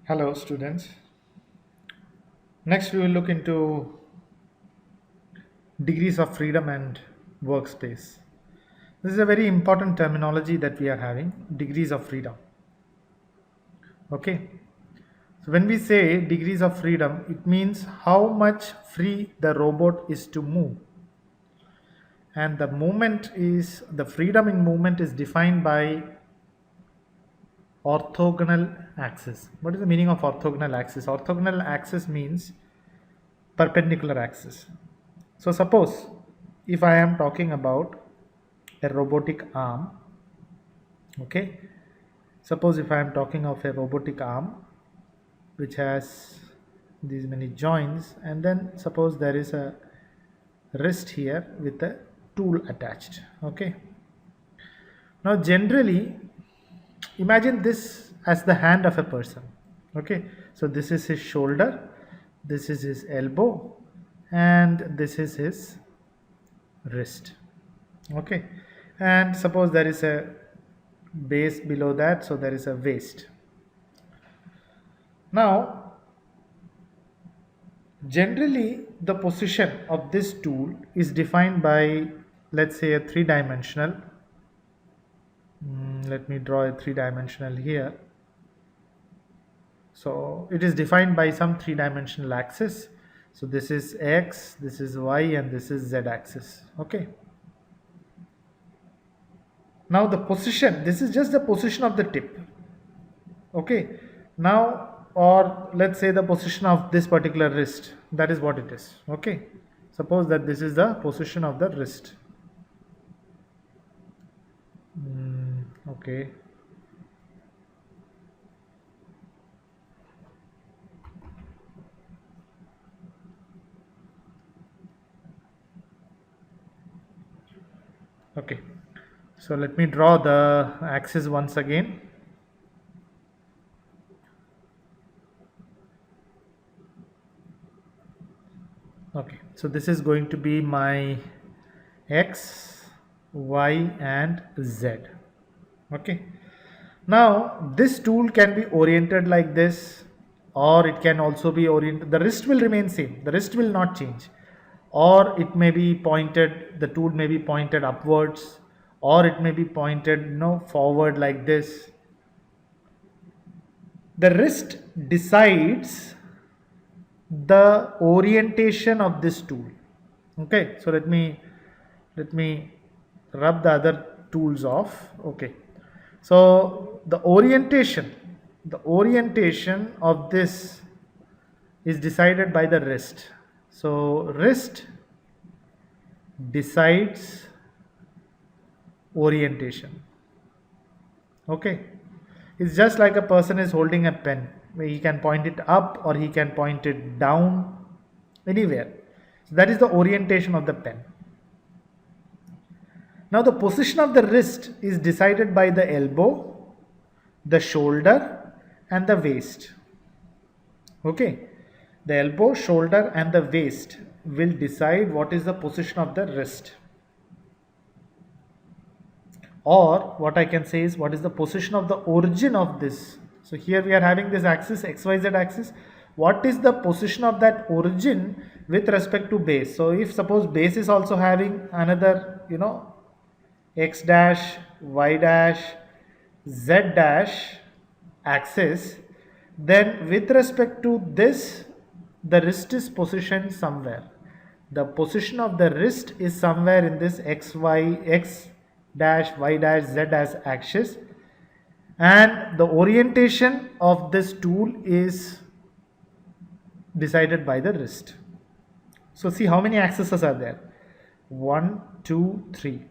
Hello, students. Next, we will look into degrees of freedom and workspace. This is a very important terminology that we are having, degrees of freedom. Okay. So, when we say degrees of freedom, it means how much free the robot is to move. And the freedom in movement is defined by orthogonal axis. What is the meaning of orthogonal axis? Orthogonal axis means perpendicular axis. So suppose if I am talking about a robotic arm, okay, suppose if I am talking of a robotic arm which has these many joints, and then suppose there is a wrist here with a tool attached. Okay, now generally imagine this as the hand of a person. Okay, so this is his shoulder, this is his elbow, and this is his wrist. Okay, and suppose there is a base below that, so there is a waist. Now generally the position of this tool is defined by, let's say, a three-dimensional, let me draw a three-dimensional here. So it is defined by some three-dimensional axis. So this is x, this is y, and this is z axis. Okay, now the position, this is just the position of the tip. Okay, now, or let's say the position of this particular wrist, that is what it is. Okay, suppose that this is the position of the wrist. Okay, okay, so let me draw the axis once again. Okay, so this is going to be my x, y, and z. Okay, now this tool can be oriented like this, or it can also be oriented, the wrist will remain same, the wrist will not change, or it may be pointed, the tool may be pointed upwards, or it may be pointed forward like this. The wrist decides the orientation of this tool. Okay, so let me rub the other tools off. Okay, so the orientation of this is decided by the wrist. So wrist decides orientation. Okay, it's just like a person is holding a pen, where he can point it up or he can point it down, anywhere. So that is the orientation of the pen. Now the position of the wrist is decided by the elbow, the shoulder, and the waist. Okay, the elbow, shoulder, and the waist will decide what is the position of the wrist. Or what I can say is what is the position of the origin of this. So here we are having this axis, xyz axis. What is the position of that origin with respect to base? So if suppose base is also having another x dash, y dash, z dash axis, then with respect to this, the wrist is positioned somewhere. The position of the wrist is somewhere in this x dash, y dash, z dash axis, and the orientation of this tool is decided by the wrist. So see how many axes are there. 1, 2, 3.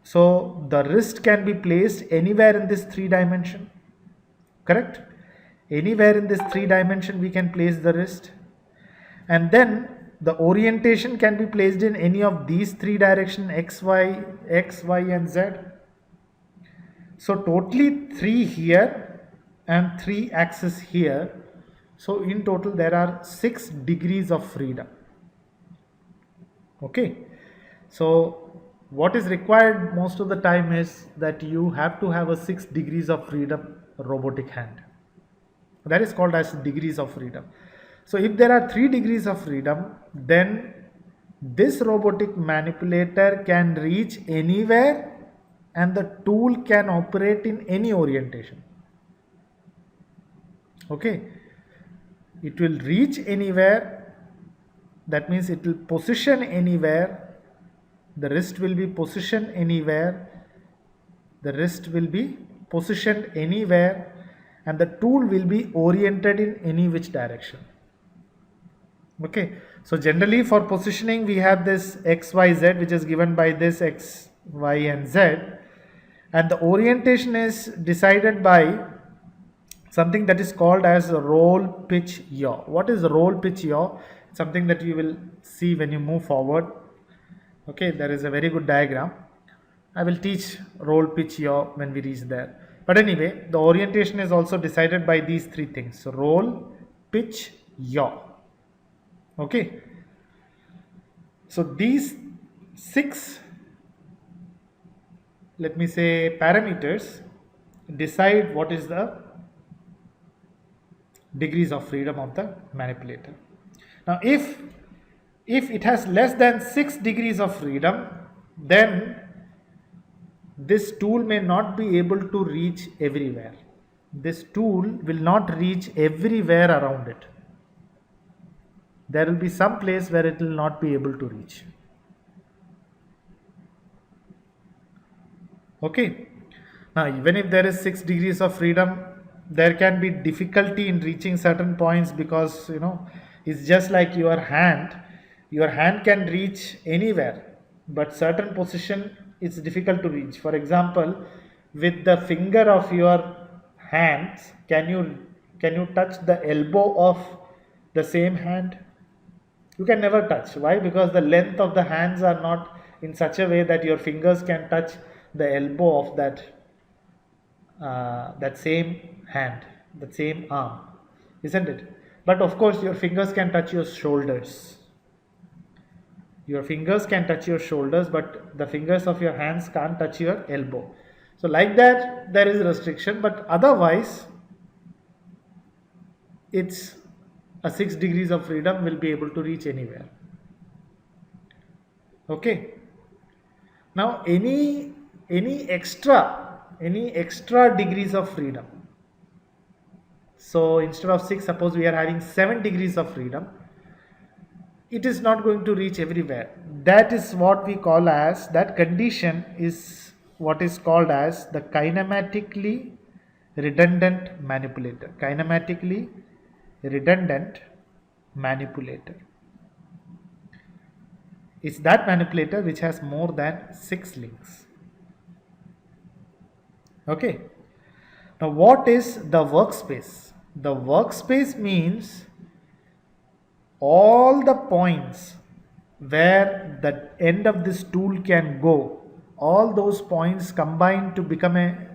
So the wrist can be placed anywhere in this three dimension. Correct? Anywhere in this three dimension we can place the wrist. And then the orientation can be placed in any of these three directions, x, y, and z. So totally 3 here and 3 axes here. So in total there are 6 degrees of freedom. Okay, so what is required most of the time is that you have to have a 6 degrees of freedom robotic hand. That is called as degrees of freedom. So if there are 3 degrees of freedom, then this robotic manipulator can reach anywhere and the tool can operate in any orientation. Okay, it will reach anywhere, that means it will position anywhere, the wrist will be positioned anywhere, the wrist will be positioned anywhere, and the tool will be oriented in any which direction. Okay, so generally for positioning we have this XYZ, which is given by this X, Y and Z, and the orientation is decided by something that is called as roll, pitch, yaw. What is roll, pitch, yaw? Something that you will see when you move forward. Okay, there is a very good diagram. I will teach roll, pitch, yaw when we reach there. But anyway, the orientation is also decided by these 3 things. So roll, pitch, yaw. Okay. So these 6, let me say, parameters decide what is the degrees of freedom of the manipulator. Now if it has less than 6 degrees of freedom, then this tool may not be able to reach everywhere. This tool will not reach everywhere around it. There will be some place where it will not be able to reach. Okay. Now even if there is 6 degrees of freedom, there can be difficulty in reaching certain points, because it's just like your hand can reach anywhere, but certain position is difficult to reach. For example, with the finger of your hands, can you touch the elbow of the same hand? You can never touch. Why? Because the length of the hands are not in such a way that your fingers can touch the elbow of that same hand, that same arm, isn't it? But of course your fingers can touch your shoulders. Your fingers can touch your shoulders, but the fingers of your hands can't touch your elbow. So like that, there is a restriction, but otherwise it's a 6 degrees of freedom will be able to reach anywhere. Okay. Now any extra degrees of freedom. So instead of 6, suppose we are having 7 degrees of freedom, it is not going to reach everywhere. That is what we call as, that condition is what is called as the kinematically redundant manipulator. Kinematically redundant manipulator. It's that manipulator which has more than 6 links. Okay. Now what is the workspace? The workspace means all the points where the end of this tool can go, all those points combined together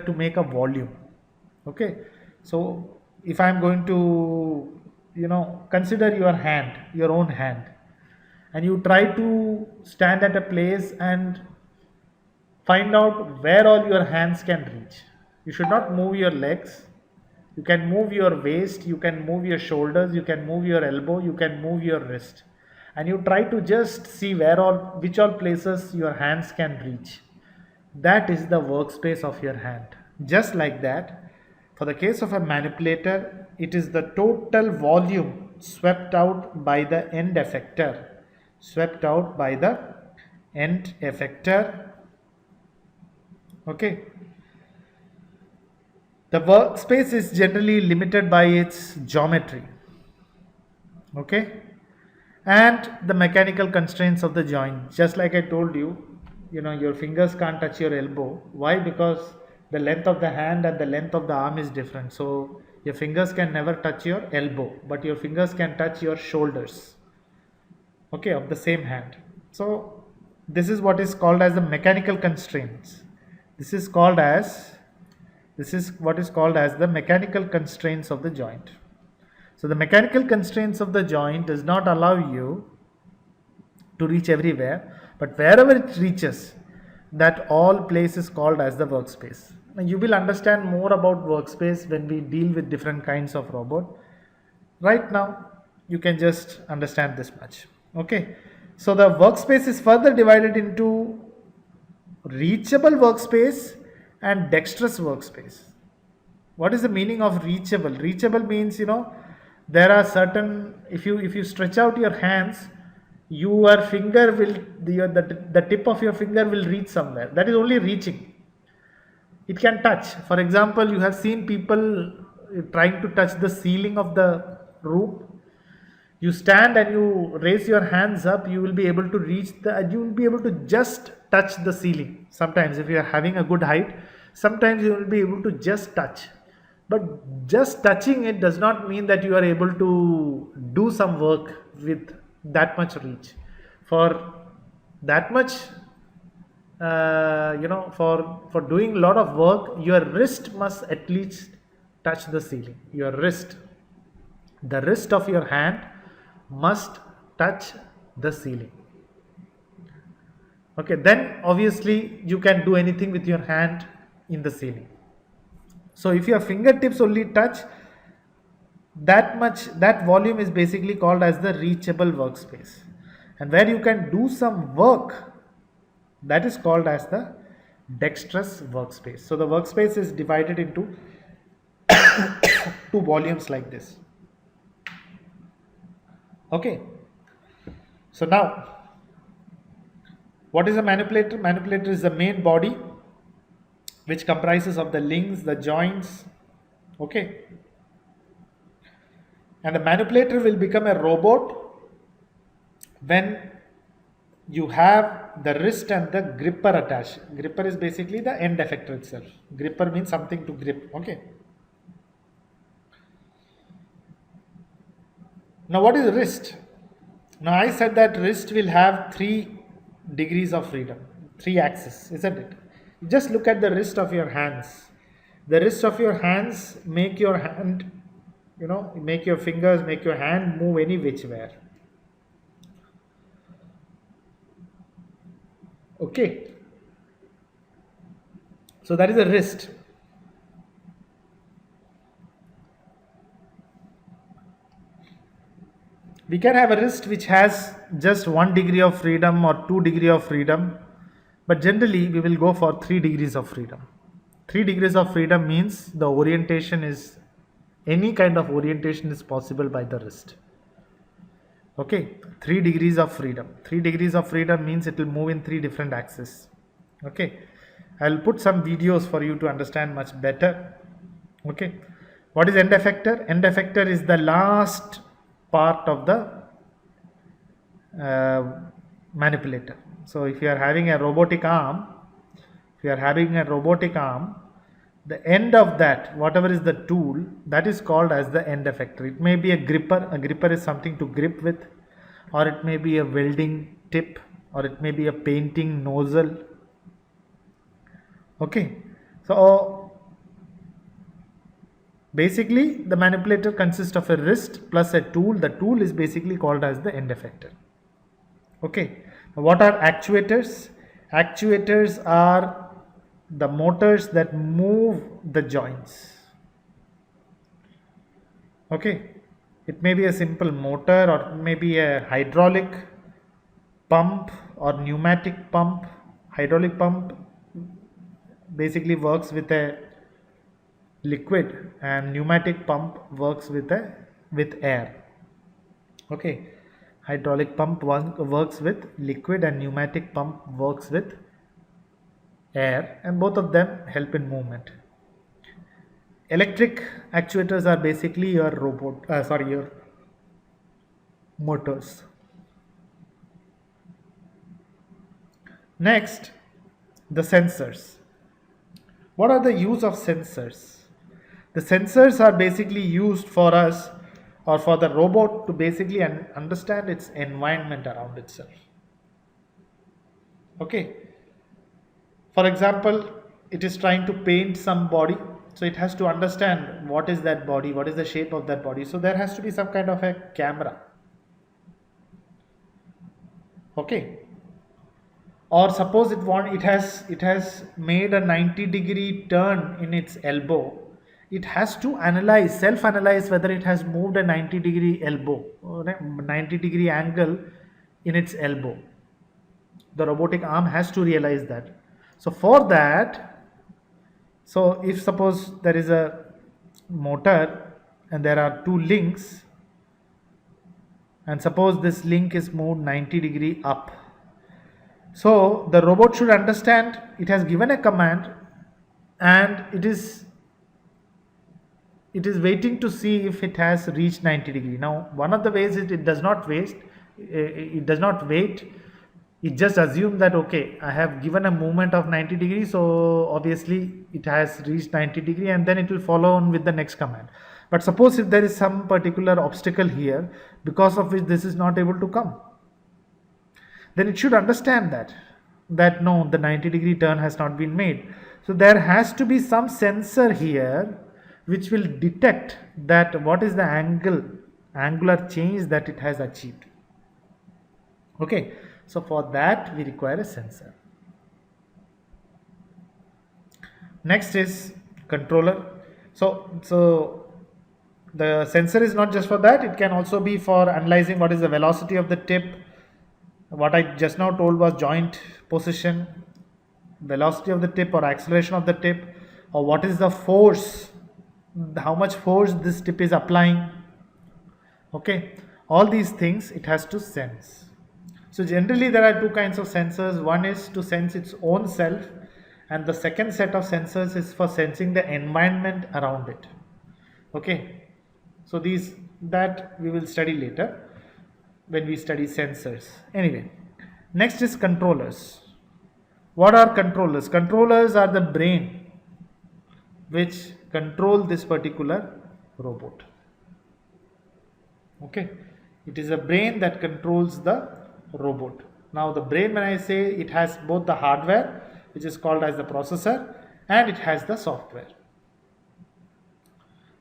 to make a volume. Okay. So if I am going to consider your hand, your own hand, and you try to stand at a place and find out where all your hands can reach. You should not move your legs. You can move your waist, you can move your shoulders, you can move your elbow, you can move your wrist. And you try to just see which all places your hands can reach. That is the workspace of your hand. Just like that, for the case of a manipulator, it is the total volume swept out by the end effector. Swept out by the end effector. Okay. The workspace is generally limited by its geometry. Okay. And the mechanical constraints of the joint. Just like I told you, your fingers can't touch your elbow. Why? Because the length of the hand and the length of the arm is different. So your fingers can never touch your elbow, but your fingers can touch your shoulders. Okay, of the same hand. So this is what is called as the mechanical constraints. This is what is called as the mechanical constraints of the joint. So the mechanical constraints of the joint does not allow you to reach everywhere, but wherever it reaches, that all place is called as the workspace. You will understand more about workspace when we deal with different kinds of robot. Right now, you can just understand this much. Okay. So the workspace is further divided into reachable workspace and dexterous workspace. What is the meaning of reachable? Reachable means, there are certain, if you stretch out your hands, your finger will, the tip of your finger will reach somewhere. That is only reaching. It can touch. For example, you have seen people trying to touch the ceiling of the roof. You stand and you raise your hands up, you will be able to reach you will be able to just touch the ceiling. Sometimes if you are having a good height, sometimes you will be able to just touch. But just touching it does not mean that you are able to do some work with that much reach. For that much, for doing a lot of work, your wrist must at least touch the ceiling. Your wrist, the wrist of your hand must touch the ceiling. Okay, then obviously you can do anything with your hand in the ceiling. So if your fingertips only touch that much, that volume is basically called as the reachable workspace. And where you can do some work, that is called as the dexterous workspace. So the workspace is divided into two volumes like this. Okay. So now, what is a manipulator? Manipulator is the main body which comprises of the links, the joints. Okay. And the manipulator will become a robot when you have the wrist and the gripper attached. Gripper is basically the end effector itself. Gripper means something to grip. Okay. Now what is wrist? Now I said that wrist will have 3 degrees of freedom, 3 axes, isn't it? Just look at the wrist of your hands. The wrist of your hands make your hand, make your fingers, make your hand move any which way. Okay. So that is a wrist. We can have a wrist which has just 1 degree of freedom or 2 degree of freedom, but generally we will go for 3 degrees of freedom. 3 degrees of freedom means the orientation is, any kind of orientation is possible by the wrist. Okay, 3 degrees of freedom. 3 degrees of freedom means it will move in 3 different axes. Okay, I'll put some videos for you to understand much better. Okay, what is end effector? End effector is the last part of the manipulator. So if you are having a robotic arm, the end of that, whatever is the tool, that is called as the end effector. It may be a gripper. A gripper is something to grip with, or it may be a welding tip, or it may be a painting nozzle. Okay, so basically the manipulator consists of a wrist plus a tool. The tool is basically called as the end effector. Okay, what are actuators? Actuators are the motors that move the joints. Okay, it may be a simple motor, or maybe a hydraulic pump or pneumatic pump. Hydraulic pump basically works with a liquid, and pneumatic pump works with air. Okay, hydraulic pump works with liquid and pneumatic pump works with air, and both of them help in movement. Electric actuators are basically your your motors. Next, the sensors. What are the use of sensors? The sensors are basically used for us, or for the robot, to basically understand its environment around itself. Okay. For example, it is trying to paint some body, so it has to understand what is that body, what is the shape of that body. So there has to be some kind of a camera. Okay. Or suppose it has made a 90-degree turn in its elbow. It has to self analyze whether it has moved a 90-degree elbow or a 90-degree angle in its elbow. The robotic arm has to realize that. So for that, so if suppose there is a motor and there are two links, and suppose this link is moved 90-degree up, so the robot should understand it has given a command, and it is waiting to see if it has reached 90-degree. Now one of the ways is it does not wait. It just assumes that okay, I have given a movement of 90-degree, so obviously it has reached 90-degree, and then it will follow on with the next command. But suppose if there is some particular obstacle here because of which this is not able to come, then it should understand that no, the 90-degree turn has not been made. So there has to be some sensor here which will detect that what is the angular change that it has achieved. Okay, so for that we require a sensor. Next is controller. So the sensor is not just for that, it can also be for analyzing what is the velocity of the tip. What I just now told was joint position, velocity of the tip or acceleration of the tip, or what is the force, how much force this tip is applying. Okay, all these things it has to sense. So generally there are two kinds of sensors. One is to sense its own self, and the second set of sensors is for sensing the environment around it. Okay, so that we will study later when we study sensors. Anyway, next is controllers. What are controllers? Controllers are the brain which control this particular robot. Okay, it is a brain that controls the robot. Now the brain, when I say, it has both the hardware, which is called as the processor, and it has the software.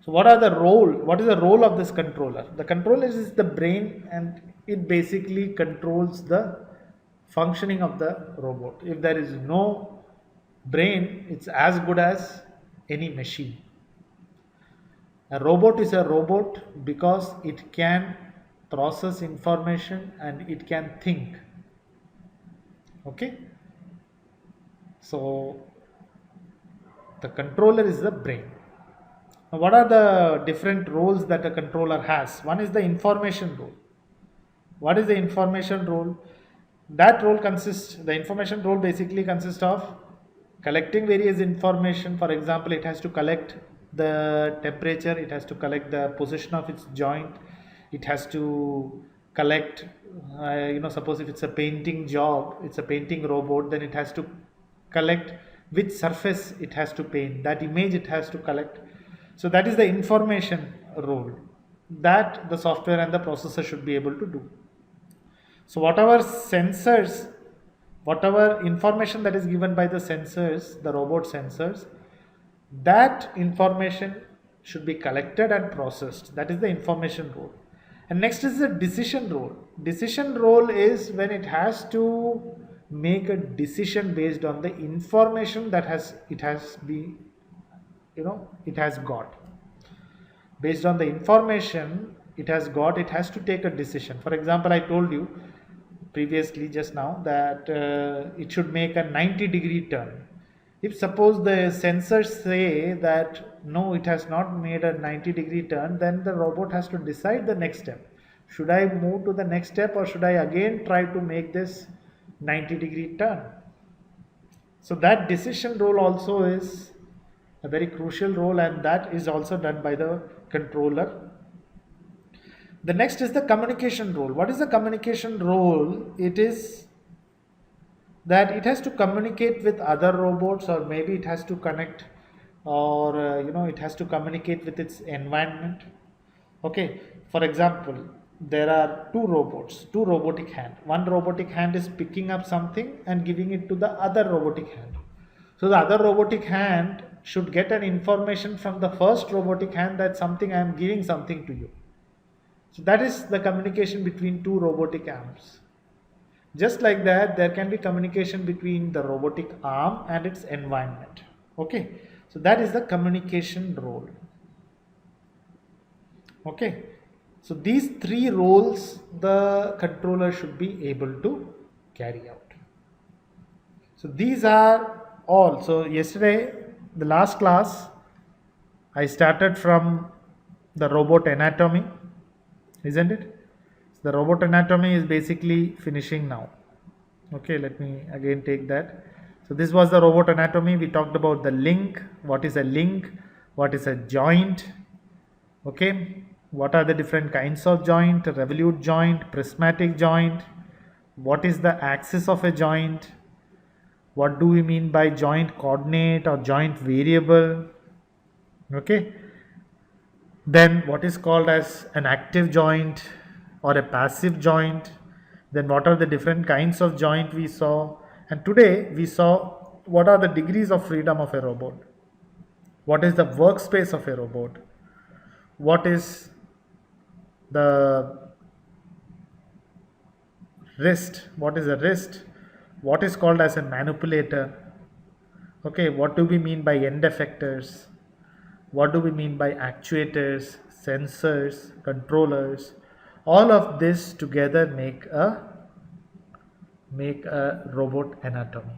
So what is the role of this controller? The controller is the brain, and it basically controls the functioning of the robot. If there is no brain, it's as good as any machine. A robot is a robot because it can process information and it can think. Okay, so the controller is the brain. Now, what are the different roles that a controller has? One is the information role. What is the information role? The information role basically consists of collecting various information. For example, it has to collect the temperature, it has to collect the position of its joint, it has to collect, suppose if it's a painting job, it's a painting robot, then it has to collect which surface it has to paint, that image it has to collect. So that is the information role that the software and the processor should be able to do. So whatever information that is given by the sensors, the robot sensors, that information should be collected and processed. That is the information role. And next is the decision role. Decision role is when it has to make a decision based on the information that it has got. Based on the information it has got, it has to take a decision. For example, I told you previously just now that it should make a 90-degree turn. If suppose the sensors say that no, it has not made a 90-degree turn, then the robot has to decide the next step. Should I move to the next step, or should I again try to make this 90-degree turn? So that decision role also is a very crucial role, and that is also done by the controller. The next is the communication role. What is the communication role? It is that it has to communicate with other robots, or maybe it has to connect, or it has to communicate with its environment. Okay, for example, there are two robotic hand. One robotic hand is picking up something and giving it to the other robotic hand. So the other robotic hand should get an information from the first robotic hand that I am giving something to you. So that is the communication between two robotic arms. Just like that, there can be communication between the robotic arm and its environment. Okay, so that is the communication role. Okay, so these three roles the controller should be able to carry out. So these are all. So yesterday, the last class, I started from the robot anatomy, isn't it? The robot anatomy is basically finishing now. Okay, let me again take that. So this was the robot anatomy. We talked about the link. What is a link? What is a joint? Okay, what are the different kinds of joint? Revolute joint, prismatic joint. What is the axis of a joint? What do we mean by joint coordinate or joint variable? Okay, then what is called as an active joint or a passive joint? Then what are the different kinds of joint we saw? And today we saw what are the degrees of freedom of a robot, what is the workspace of a robot, what is the wrist, what is a wrist, what is called as a manipulator. Okay, what do we mean by end effectors, what do we mean by actuators, sensors, controllers? All of this together make a robot anatomy.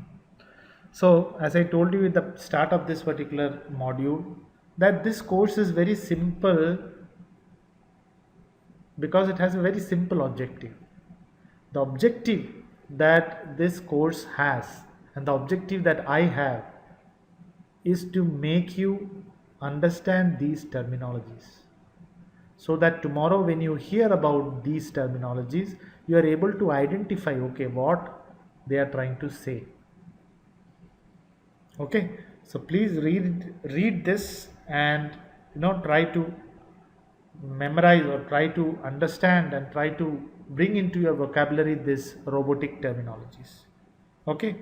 So as I told you at the start of this particular module, that this course is very simple because it has a very simple objective. The objective that this course has and the objective that I have is to make you understand these terminologies, so that tomorrow when you hear about these terminologies, you are able to identify, okay, what they are trying to say. Okay, so please read this and try to memorize or try to understand and try to bring into your vocabulary this robotic terminologies. Okay,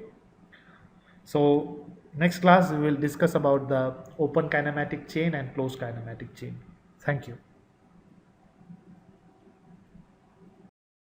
so next class we will discuss about the open kinematic chain and closed kinematic chain. Thank you.